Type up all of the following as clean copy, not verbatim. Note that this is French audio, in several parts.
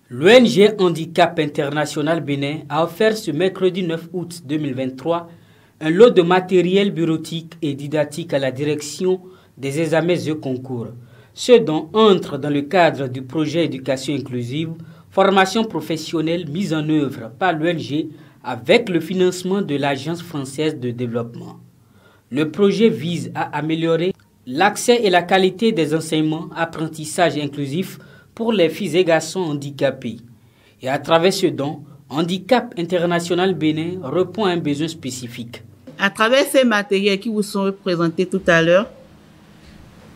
L'ONG Handicap International Bénin a offert ce mercredi 9 août 2023 un lot de matériel bureautique et didactique à la direction des examens et concours. Ce don entre dans le cadre du projet éducation inclusive, formation professionnelle mise en œuvre par l'ONG avec le financement de l'Agence française de développement. Le projet vise à améliorer l'accès et la qualité des enseignements, apprentissages inclusifs pour les filles et garçons handicapés. Et à travers ce don, Handicap International Bénin répond à un besoin spécifique. À travers ces matériels qui vous sont présentés tout à l'heure,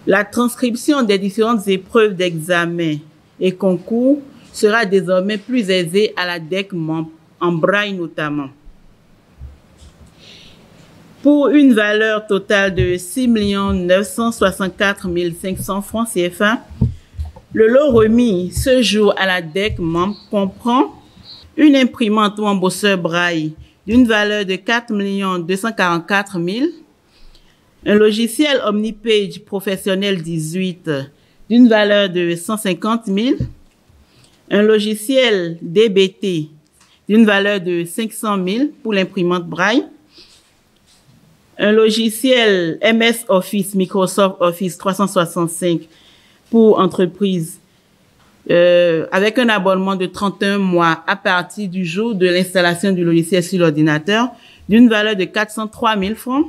la transcription des différentes épreuves d'examen et concours sera désormais plus aisée à la DEC membre, en braille notamment. Pour une valeur totale de 6 964 500 francs CFA, le lot remis ce jour à la DEC membre comprend une imprimante ou embosseur braille d'une valeur de 4 244 000, un logiciel Omnipage professionnel 18 d'une valeur de 150 000, un logiciel DBT d'une valeur de 500 000 pour l'imprimante braille, un logiciel MS Office, Microsoft Office 365 pour entreprise avec un abonnement de 31 mois à partir du jour de l'installation du logiciel sur l'ordinateur d'une valeur de 403 000 francs,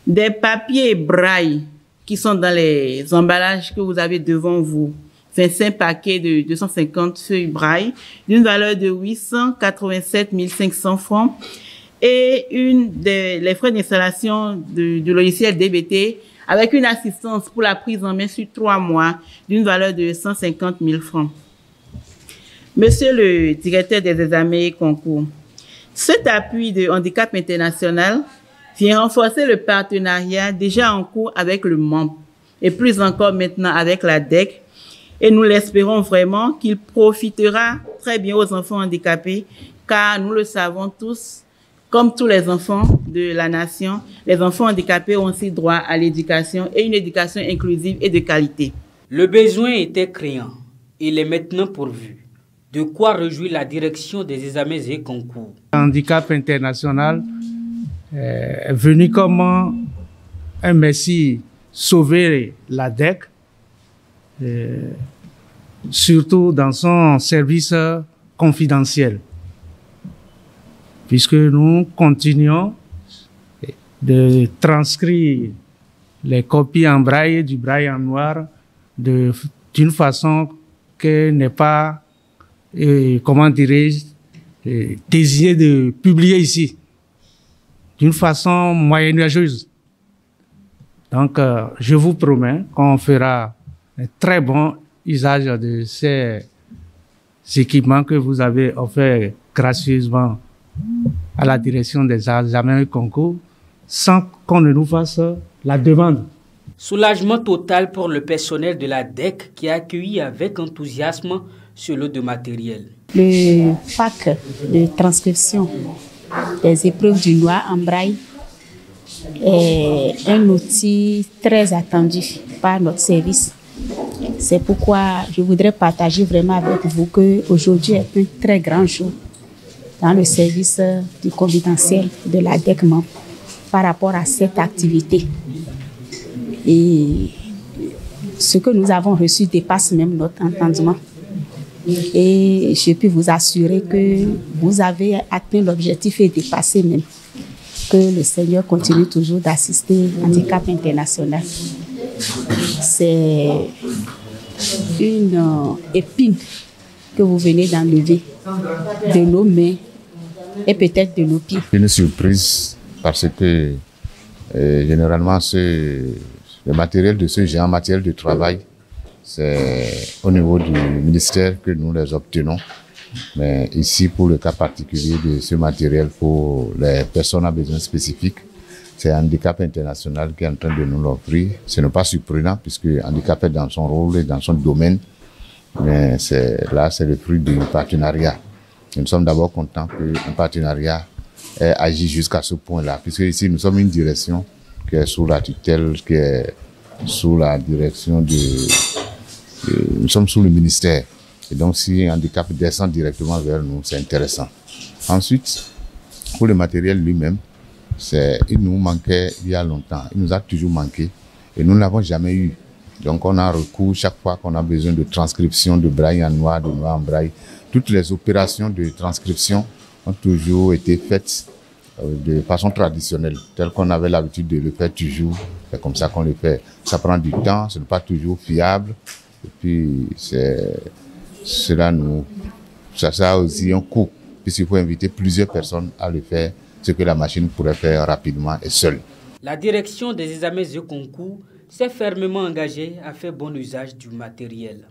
des papiers braille qui sont dans les emballages que vous avez devant vous, 25 paquets de 250 feuilles braille d'une valeur de 887 500 francs et les frais d'installation du logiciel DBT avec une assistance pour la prise en main sur 3 mois d'une valeur de 150 000 francs. Monsieur le directeur des examens et concours, cet appui de Handicap International vient renforcer le partenariat déjà en cours avec le membre et plus encore maintenant avec la DEC, et nous l'espérons vraiment qu'il profitera très bien aux enfants handicapés car nous le savons tous, comme tous les enfants de la nation, les enfants handicapés ont aussi droit à l'éducation et une éducation inclusive et de qualité. Le besoin était criant. Il est maintenant pourvu. De quoi réjouit la direction des examens et concours. Handicap International est venu comme un messie sauver la DEC, surtout dans son service confidentiel, puisque nous continuons de transcrire les copies en braille et du braille en noir d'une façon que n'est pas, comment dirais-je, désigné de publier ici, d'une façon moyenâgeuse. Donc, je vous promets qu'on fera un très bon usage de ces équipements que vous avez offerts gracieusement à la direction des examens et concours sans qu'on ne nous fasse la demande. Soulagement total pour le personnel de la DEC qui a accueilli avec enthousiasme ce lot de matériel. Le pack de transcription des épreuves du noir en braille est un outil très attendu par notre service. C'est pourquoi je voudrais partager vraiment avec vous qu'aujourd'hui est un très grand jour dans le service du confidentiel de la DEC membre par rapport à cette activité. Et ce que nous avons reçu dépasse même notre entendement. Et je peux vous assurer que vous avez atteint l'objectif et dépassé même. Que le Seigneur continue toujours d'assister Handicap International. C'est une épine que vous venez d'enlever de nos mains et peut-être de nos pieds. Une surprise parce que généralement le matériel de ce genre, matériel de travail, c'est au niveau du ministère que nous les obtenons. Mais ici, pour le cas particulier de ce matériel pour les personnes à besoins spécifiques, c'est Handicap International qui est en train de nous l'offrir. Ce n'est pas surprenant puisque Handicap est dans son rôle et dans son domaine. Mais là, c'est le fruit du partenariat. Nous sommes d'abord contents qu'un partenariat ait agi jusqu'à ce point-là, puisque ici, nous sommes une direction qui est sous la tutelle, qui est sous la direction nous sommes sous le ministère. Et donc, si un handicap descend directement vers nous, c'est intéressant. Ensuite, pour le matériel lui-même, il nous manquait il y a longtemps. Il nous a toujours manqué et nous ne l'avons jamais eu. Donc, on a recours chaque fois qu'on a besoin de transcription de braille en noir, de noir en braille. Toutes les opérations de transcription ont toujours été faites de façon traditionnelle, telle qu'on avait l'habitude de le faire toujours. C'est comme ça qu'on le fait. Ça prend du temps, ce n'est pas toujours fiable. Et puis, ça a aussi un coût, puisqu'il faut inviter plusieurs personnes à le faire, ce que la machine pourrait faire rapidement et seule. La direction des examens et concours s'est fermement engagée à faire bon usage du matériel.